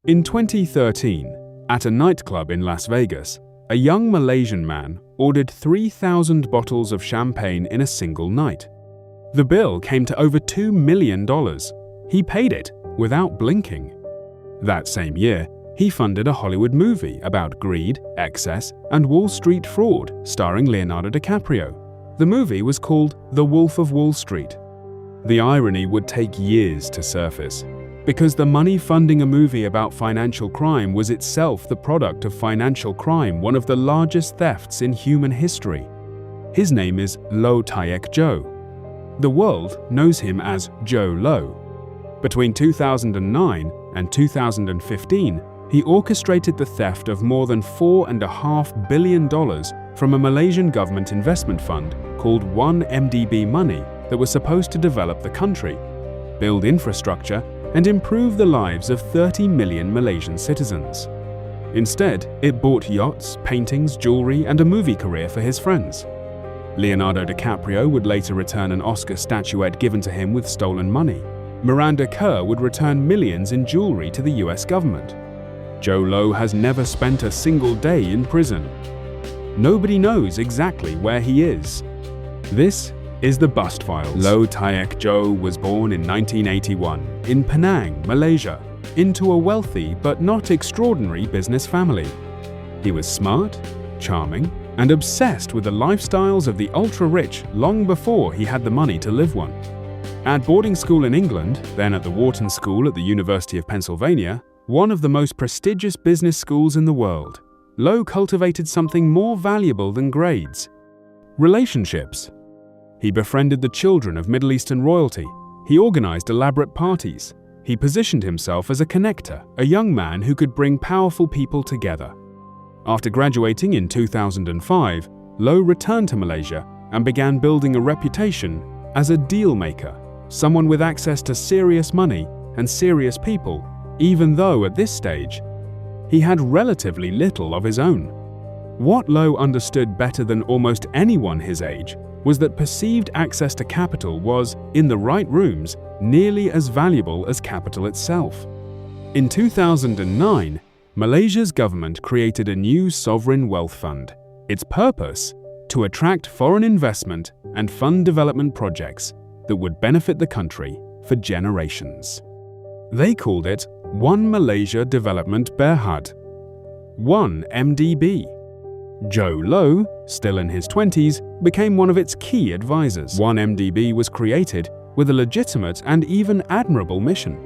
In 2013, at a nightclub in Las Vegas, a young Malaysian man ordered 3,000 bottles of champagne in a single night. The bill came to over $2 million. He paid it without blinking. That same year, he funded a Hollywood movie about greed, excess, and Wall Street fraud starring Leonardo DiCaprio. The movie was called The Wolf of Wall Street. The irony would take years to surface, because the money funding a movie about financial crime was itself the product of financial crime, one of the largest thefts in human history. His name is Low Jho. The world knows him as Jho Low. Between 2009 and 2015, he orchestrated the theft of more than $4.5 billion from a Malaysian government investment fund called 1MDB Money that was supposed to develop the country, build infrastructure, and improve the lives of 30 million Malaysian citizens. Instead, it bought yachts, paintings, jewelry, and a movie career for his friends. Leonardo DiCaprio would later return an Oscar statuette given to him with stolen money. Miranda Kerr would return millions in jewelry to the US government. Jho Low has never spent a single day in prison. Nobody knows exactly where he is. This is the Bust Files. Low Jho was born in 1981 in Penang, Malaysia, into a wealthy but not extraordinary business family. He was smart, charming, and obsessed with the lifestyles of the ultra-rich long before he had the money to live one. At boarding school in England, then at the Wharton School at the University of Pennsylvania, one of the most prestigious business schools in the world, Low cultivated something more valuable than grades: relationships. He befriended the children of Middle Eastern royalty. He organized elaborate parties. He positioned himself as a connector, a young man who could bring powerful people together. After graduating in 2005, Low returned to Malaysia and began building a reputation as a deal maker, someone with access to serious money and serious people, even though at this stage, he had relatively little of his own. What Low understood better than almost anyone his age was that perceived access to capital was, in the right rooms, nearly as valuable as capital itself. In 2009, Malaysia's government created a new sovereign wealth fund. Its purpose? To attract foreign investment and fund development projects that would benefit the country for generations. They called it One Malaysia Development Berhad, 1MDB. Jho Low, still in his 20s, became one of its key advisors. 1MDB was created with a legitimate and even admirable mission.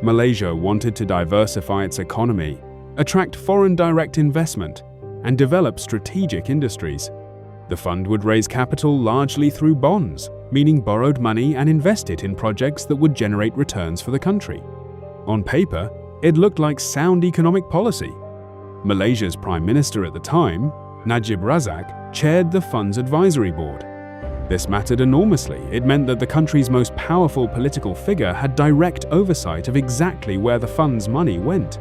Malaysia wanted to diversify its economy, attract foreign direct investment, and develop strategic industries. The fund would raise capital largely through bonds, meaning borrowed money and invest it in projects that would generate returns for the country. On paper, it looked like sound economic policy. Malaysia's Prime Minister at the time, Najib Razak, chaired the fund's advisory board. This mattered enormously. It meant that the country's most powerful political figure had direct oversight of exactly where the fund's money went.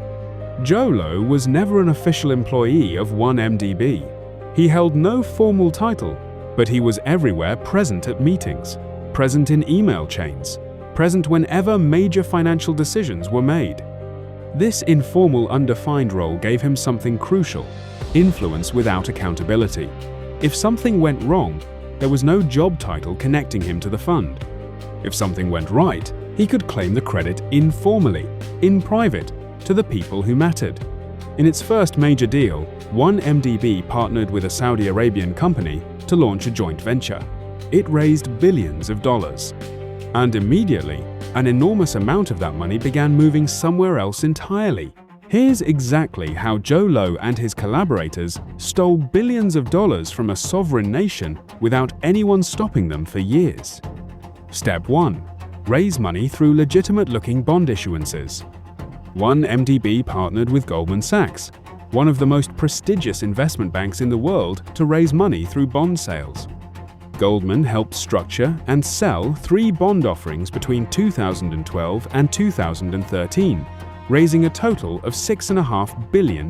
Jho Low was never an official employee of 1MDB. He held no formal title, but he was everywhere present at meetings, present in email chains, present whenever major financial decisions were made. This informal, undefined role gave him something crucial: influence without accountability. If something went wrong, there was no job title connecting him to the fund. If something went right, he could claim the credit informally, in private, to the people who mattered. In its first major deal, 1MDB partnered with a Saudi Arabian company to launch a joint venture. It raised billions of dollars. And immediately, an enormous amount of that money began moving somewhere else entirely. Here's exactly how Jho Low and his collaborators stole billions of dollars from a sovereign nation without anyone stopping them for years. Step 1. Raise money through legitimate-looking bond issuances. 1MDB partnered with Goldman Sachs, one of the most prestigious investment banks in the world, to raise money through bond sales. Goldman helped structure and sell 3 bond offerings between 2012 and 2013, raising a total of $6.5 billion.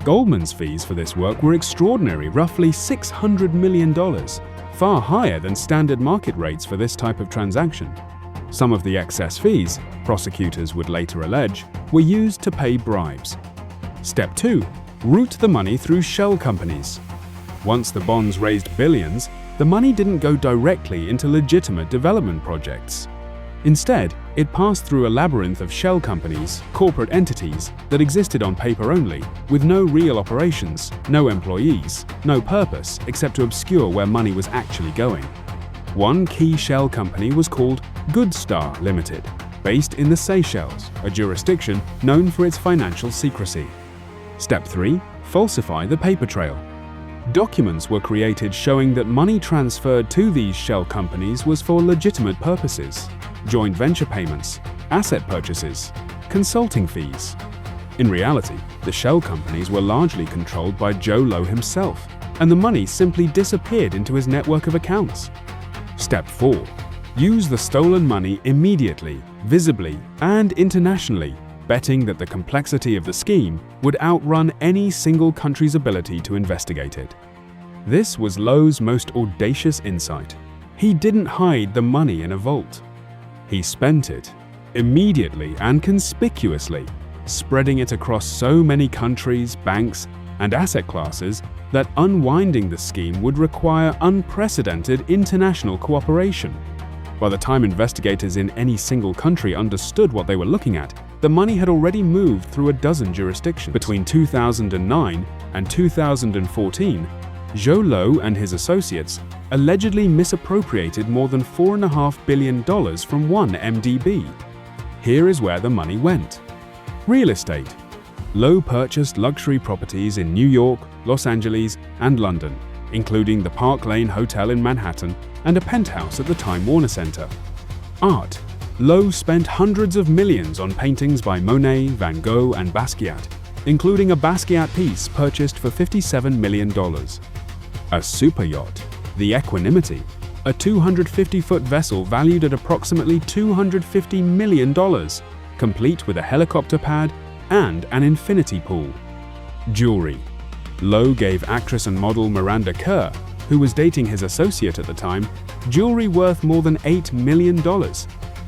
Goldman's fees for this work were extraordinary, roughly $600 million, far higher than standard market rates for this type of transaction. Some of the excess fees, prosecutors would later allege, were used to pay bribes. Step 2. Route the money through shell companies. Once the bonds raised billions, the money didn't go directly into legitimate development projects. Instead, it passed through a labyrinth of shell companies, corporate entities that existed on paper only, with no real operations, no employees, no purpose except to obscure where money was actually going. One key shell company was called Goodstar Limited, based in the Seychelles, a jurisdiction known for its financial secrecy. Step 3. Falsify the paper trail. Documents were created showing that money transferred to these shell companies was for legitimate purposes: joint venture payments, asset purchases, consulting fees. In reality, the shell companies were largely controlled by Jho Low himself, and the money simply disappeared into his network of accounts. Step 4. Use the stolen money immediately, visibly, and internationally, betting that the complexity of the scheme would outrun any single country's ability to investigate it. This was Low's most audacious insight. He didn't hide the money in a vault. He spent it, immediately and conspicuously, spreading it across so many countries, banks, and asset classes that unwinding the scheme would require unprecedented international cooperation. By the time investigators in any single country understood what they were looking at, the money had already moved through a dozen jurisdictions. Between 2009 and 2014, Jho Low and his associates allegedly misappropriated more than $4.5 billion from one MDB. Here is where the money went. Real estate. Low purchased luxury properties in New York, Los Angeles, and London, including the Park Lane Hotel in Manhattan and a penthouse at the Time Warner Center. Art. Low spent hundreds of millions on paintings by Monet, Van Gogh, and Basquiat, including a Basquiat piece purchased for $57 million. A superyacht, the Equanimity, a 250-foot vessel valued at approximately $250 million, complete with a helicopter pad and an infinity pool. Jewelry. Low gave actress and model Miranda Kerr, who was dating his associate at the time, jewelry worth more than $8 million,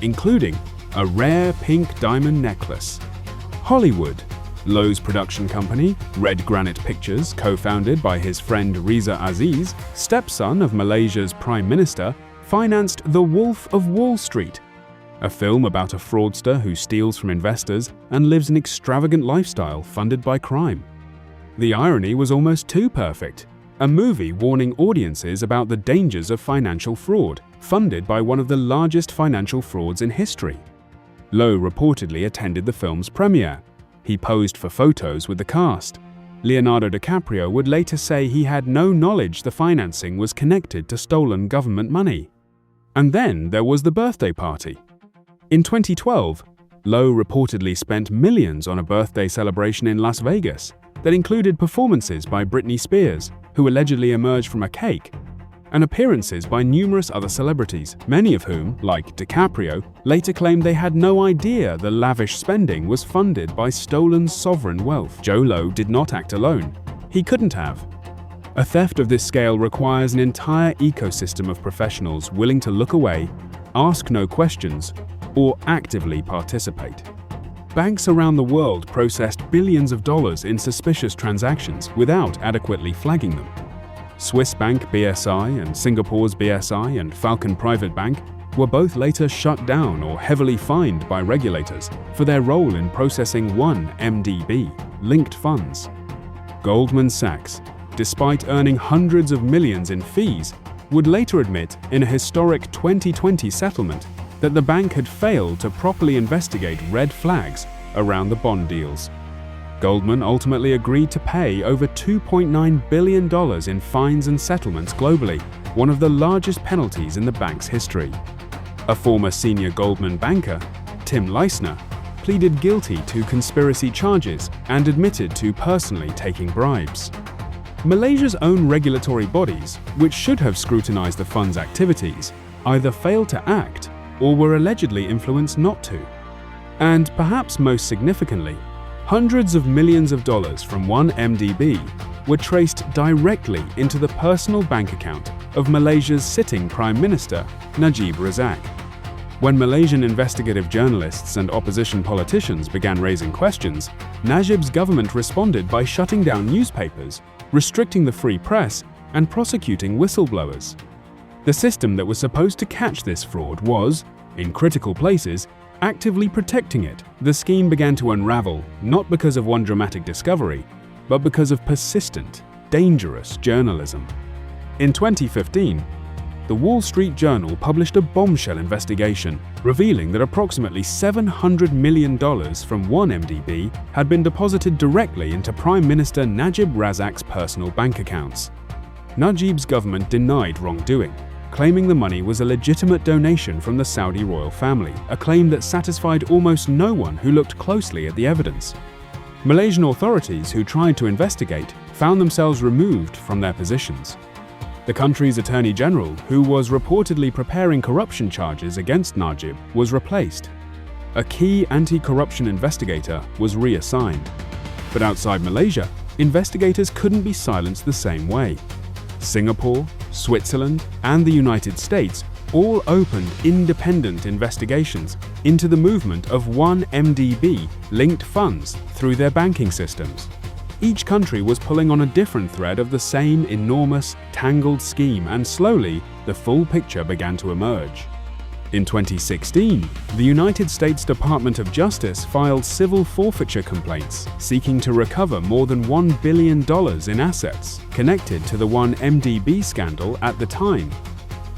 including a rare pink diamond necklace. Hollywood. Low's production company, Red Granite Pictures, co-founded by his friend Riza Aziz, stepson of Malaysia's Prime Minister, financed The Wolf of Wall Street, a film about a fraudster who steals from investors and lives an extravagant lifestyle funded by crime. The irony was almost too perfect. A movie warning audiences about the dangers of financial fraud, funded by one of the largest financial frauds in history. Low reportedly attended the film's premiere. He posed for photos with the cast. Leonardo DiCaprio would later say he had no knowledge the financing was connected to stolen government money. And then there was the birthday party. In 2012, Low reportedly spent millions on a birthday celebration in Las Vegas that included performances by Britney Spears, who allegedly emerged from a cake, and appearances by numerous other celebrities, many of whom, like DiCaprio, later claimed they had no idea the lavish spending was funded by stolen sovereign wealth. Jho Low did not act alone. He couldn't have. A theft of this scale requires an entire ecosystem of professionals willing to look away, ask no questions, or actively participate. Banks around the world processed billions of dollars in suspicious transactions without adequately flagging them. Swiss bank BSI and Singapore's BSI and Falcon Private Bank were both later shut down or heavily fined by regulators for their role in processing one MDB, linked funds. Goldman Sachs, despite earning hundreds of millions in fees, would later admit in a historic 2020 settlement that the bank had failed to properly investigate red flags around the bond deals. Goldman ultimately agreed to pay over $2.9 billion in fines and settlements globally, one of the largest penalties in the bank's history. A former senior Goldman banker, Tim Leissner, pleaded guilty to conspiracy charges and admitted to personally taking bribes. Malaysia's own regulatory bodies, which should have scrutinized the fund's activities, either failed to act or were allegedly influenced not to. And perhaps most significantly, hundreds of millions of dollars from one MDB were traced directly into the personal bank account of Malaysia's sitting Prime Minister, Najib Razak. When Malaysian investigative journalists and opposition politicians began raising questions, Najib's government responded by shutting down newspapers, restricting the free press, and prosecuting whistleblowers. The system that was supposed to catch this fraud was, in critical places, actively protecting it. The scheme began to unravel, not because of one dramatic discovery, but because of persistent, dangerous journalism. In 2015, the Wall Street Journal published a bombshell investigation revealing that approximately $700 million from one MDB had been deposited directly into Prime Minister Najib Razak's personal bank accounts. Najib's government denied wrongdoing, claiming the money was a legitimate donation from the Saudi royal family, a claim that satisfied almost no one who looked closely at the evidence. Malaysian authorities who tried to investigate found themselves removed from their positions. The country's Attorney General, who was reportedly preparing corruption charges against Najib, was replaced. A key anti-corruption investigator was reassigned. But outside Malaysia, investigators couldn't be silenced the same way. Singapore, Switzerland, and the United States all opened independent investigations into the movement of one MDB-linked funds through their banking systems. Each country was pulling on a different thread of the same enormous, tangled scheme, and slowly, the full picture began to emerge. In 2016, the United States Department of Justice filed civil forfeiture complaints seeking to recover more than $1 billion in assets connected to the 1MDB scandal at the time,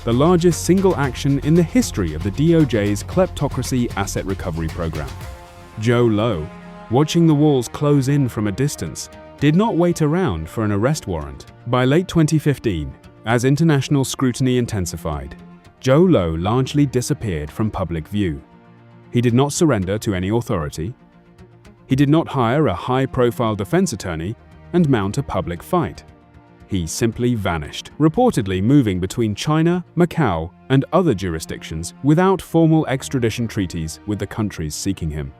the largest single action in the history of the DOJ's kleptocracy asset recovery program. Jho Low, watching the walls close in from a distance, did not wait around for an arrest warrant. By late 2015, as international scrutiny intensified, Jho Low largely disappeared from public view. He did not surrender to any authority. He did not hire a high-profile defense attorney and mount a public fight. He simply vanished, reportedly moving between China, Macau, and other jurisdictions without formal extradition treaties with the countries seeking him.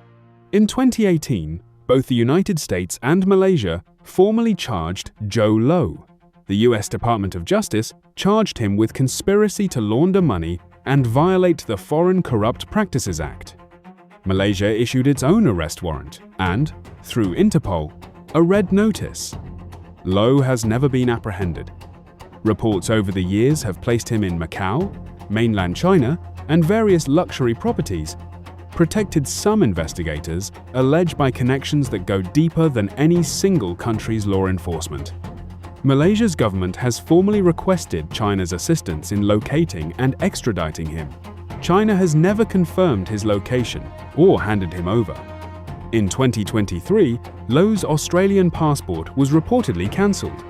In 2018, both the United States and Malaysia formally charged Jho Low. The US Department of Justice charged him with conspiracy to launder money and violate the Foreign Corrupt Practices Act. Malaysia issued its own arrest warrant and, through Interpol, a red notice. Low has never been apprehended. Reports over the years have placed him in Macau, mainland China, and various luxury properties, protected some investigators alleged by connections that go deeper than any single country's law enforcement. Malaysia's government has formally requested China's assistance in locating and extraditing him. China has never confirmed his location or handed him over. In 2023, Low's Australian passport was reportedly cancelled.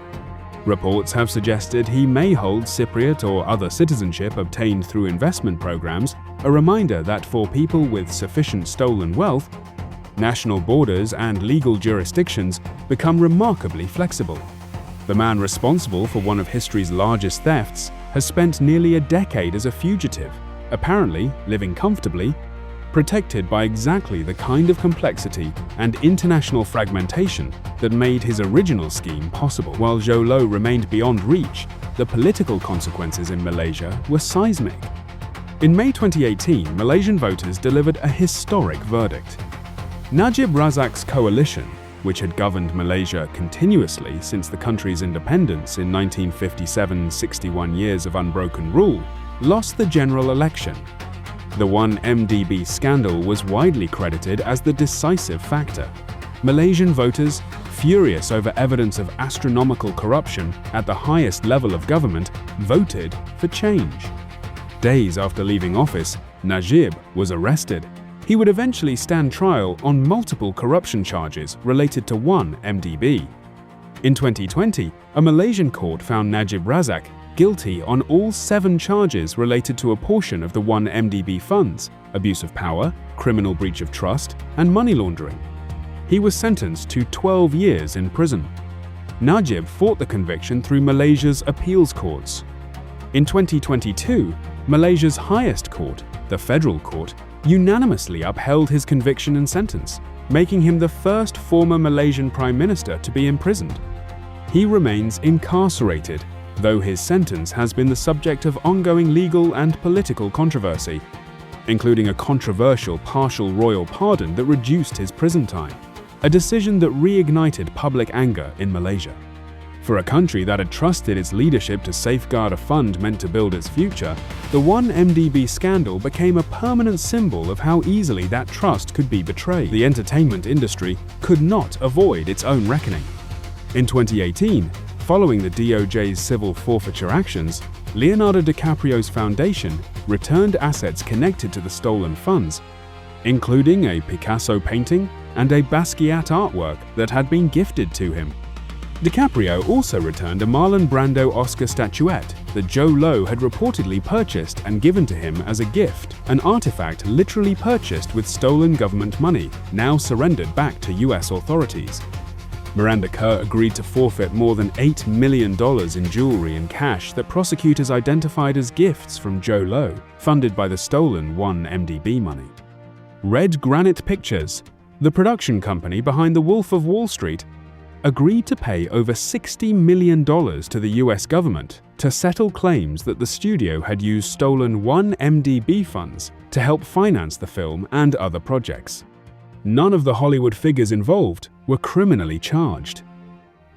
Reports have suggested he may hold Cypriot or other citizenship obtained through investment programs, a reminder that for people with sufficient stolen wealth, national borders and legal jurisdictions become remarkably flexible. The man responsible for one of history's largest thefts has spent nearly a decade as a fugitive, apparently living comfortably, protected by exactly the kind of complexity and international fragmentation that made his original scheme possible. While Jho Low remained beyond reach, the political consequences in Malaysia were seismic. In May 2018, Malaysian voters delivered a historic verdict. Najib Razak's coalition, which had governed Malaysia continuously since the country's independence in 1957, 61 years of unbroken rule, lost the general election. The 1MDB scandal was widely credited as the decisive factor. Malaysian voters, furious over evidence of astronomical corruption at the highest level of government, voted for change. Days after leaving office, Najib was arrested. He would eventually stand trial on multiple corruption charges related to 1MDB. In 2020, a Malaysian court found Najib Razak guilty on all 7 charges related to a portion of the 1MDB funds: abuse of power, criminal breach of trust, and money laundering. He was sentenced to 12 years in prison. Najib fought the conviction through Malaysia's appeals courts. In 2022, Malaysia's highest court, the Federal Court, unanimously upheld his conviction and sentence, making him the first former Malaysian Prime Minister to be imprisoned. He remains incarcerated, though his sentence has been the subject of ongoing legal and political controversy. including a controversial partial royal pardon that reduced his prison time, a decision that reignited public anger in Malaysia. For a country that had trusted its leadership to safeguard a fund meant to build its future, the 1MDB scandal became a permanent symbol of how easily that trust could be betrayed. The entertainment industry could not avoid its own reckoning. In 2018, following the DOJ's civil forfeiture actions, Leonardo DiCaprio's foundation returned assets connected to the stolen funds, including a Picasso painting and a Basquiat artwork that had been gifted to him. DiCaprio also returned a Marlon Brando Oscar statuette that Jho Low had reportedly purchased and given to him as a gift, an artifact literally purchased with stolen government money, now surrendered back to US authorities. Miranda Kerr agreed to forfeit more than $8 million in jewelry and cash that prosecutors identified as gifts from Jho Low, funded by the stolen 1MDB money. Red Granite Pictures, the production company behind The Wolf of Wall Street, agreed to pay over $60 million to the US government to settle claims that the studio had used stolen 1MDB funds to help finance the film and other projects. None of the Hollywood figures involved were criminally charged.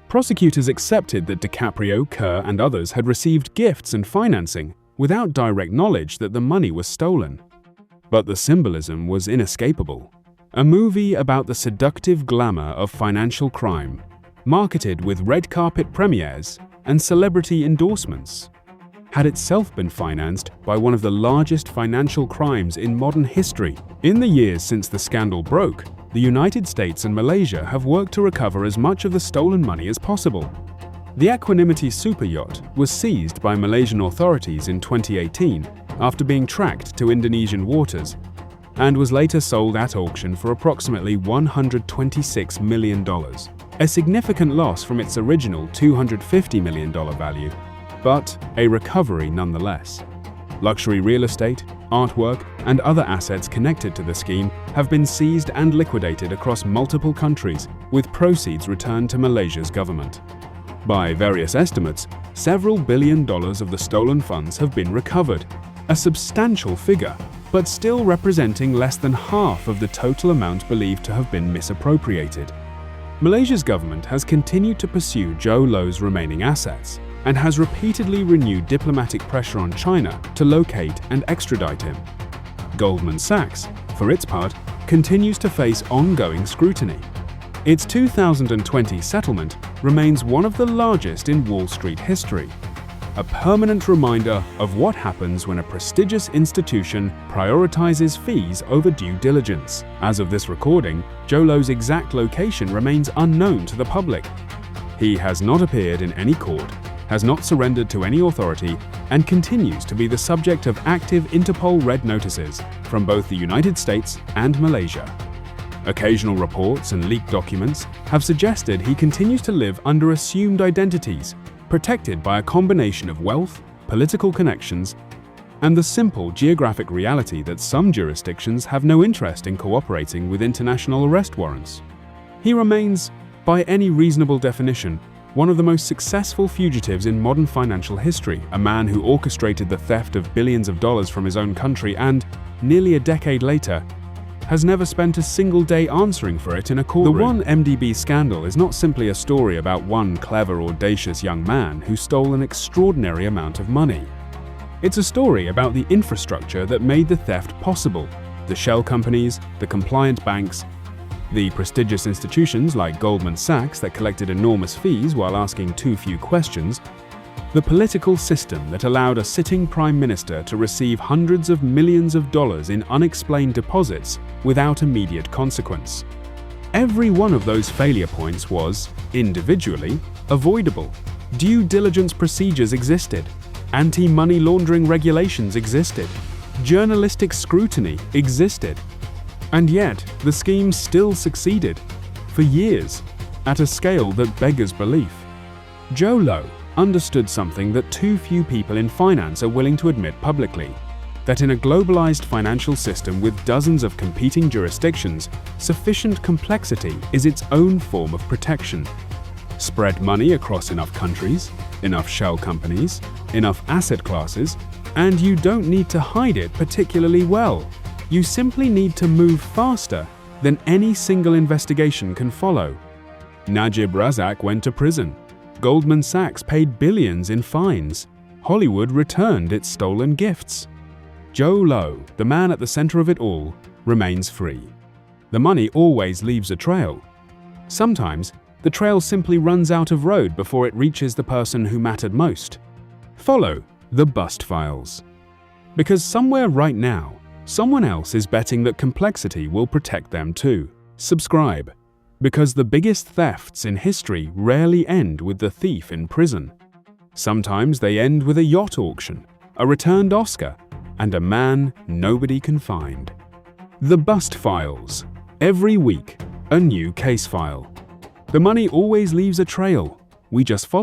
Prosecutors accepted that DiCaprio, Kerr, and others had received gifts and financing without direct knowledge that the money was stolen. But the symbolism was inescapable. A movie about the seductive glamour of financial crime, marketed with red carpet premieres and celebrity endorsements, had itself been financed by one of the largest financial crimes in modern history. In the years since the scandal broke, the United States and Malaysia have worked to recover as much of the stolen money as possible. The Equanimity superyacht was seized by Malaysian authorities in 2018 after being tracked to Indonesian waters, and was later sold at auction for approximately $126 million, a significant loss from its original $250 million value, but a recovery nonetheless. Luxury real estate, artwork, and other assets connected to the scheme have been seized and liquidated across multiple countries, with proceeds returned to Malaysia's government. By various estimates, several $billion of the stolen funds have been recovered, a substantial figure, but still representing less than half of the total amount believed to have been misappropriated. Malaysia's government has continued to pursue Jho Low's remaining assets and has repeatedly renewed diplomatic pressure on China to locate and extradite him. Goldman Sachs, for its part, continues to face ongoing scrutiny. Its 2020 settlement remains one of the largest in Wall Street history, a permanent reminder of what happens when a prestigious institution prioritizes fees over due diligence. As of this recording, Jho Low's exact location remains unknown to the public. He has not appeared in any court, has not surrendered to any authority, and continues to be the subject of active Interpol red notices from both the United States and Malaysia. Occasional reports and leaked documents have suggested he continues to live under assumed identities, protected by a combination of wealth, political connections, and the simple geographic reality that some jurisdictions have no interest in cooperating with international arrest warrants. He remains, by any reasonable definition, one of the most successful fugitives in modern financial history, a man who orchestrated the theft of billions of dollars from his own country and, nearly a decade later, has never spent a single day answering for it in a courtroom. The 1MDB scandal is not simply a story about one clever, audacious young man who stole an extraordinary amount of money. It's a story about the infrastructure that made the theft possible, the shell companies, the compliant banks, the prestigious institutions like Goldman Sachs that collected enormous fees while asking too few questions, the political system that allowed a sitting prime minister to receive hundreds of millions of dollars in unexplained deposits without immediate consequence. Every one of those failure points was, individually, avoidable. Due diligence procedures existed. Anti-money laundering regulations existed. Journalistic scrutiny existed. And yet, the scheme still succeeded, for years, at a scale that beggars belief. Jho Low understood something that too few people in finance are willing to admit publicly, that in a globalized financial system with dozens of competing jurisdictions, sufficient complexity is its own form of protection. Spread money across enough countries, enough shell companies, enough asset classes, and you don't need to hide it particularly well. You simply need to move faster than any single investigation can follow. Najib Razak went to prison. Goldman Sachs paid billions in fines. Hollywood returned its stolen gifts. Jho Low, the man at the center of it all, remains free. The money always leaves a trail. Sometimes, the trail simply runs out of road before it reaches the person who mattered most. Follow the bust files. Because somewhere right now, someone else is betting that complexity will protect them too. Subscribe. Because the biggest thefts in history rarely end with the thief in prison. Sometimes they end with a yacht auction, a returned Oscar, and a man nobody can find. The Bust Files. Every week, a new case file. The money always leaves a trail. We just follow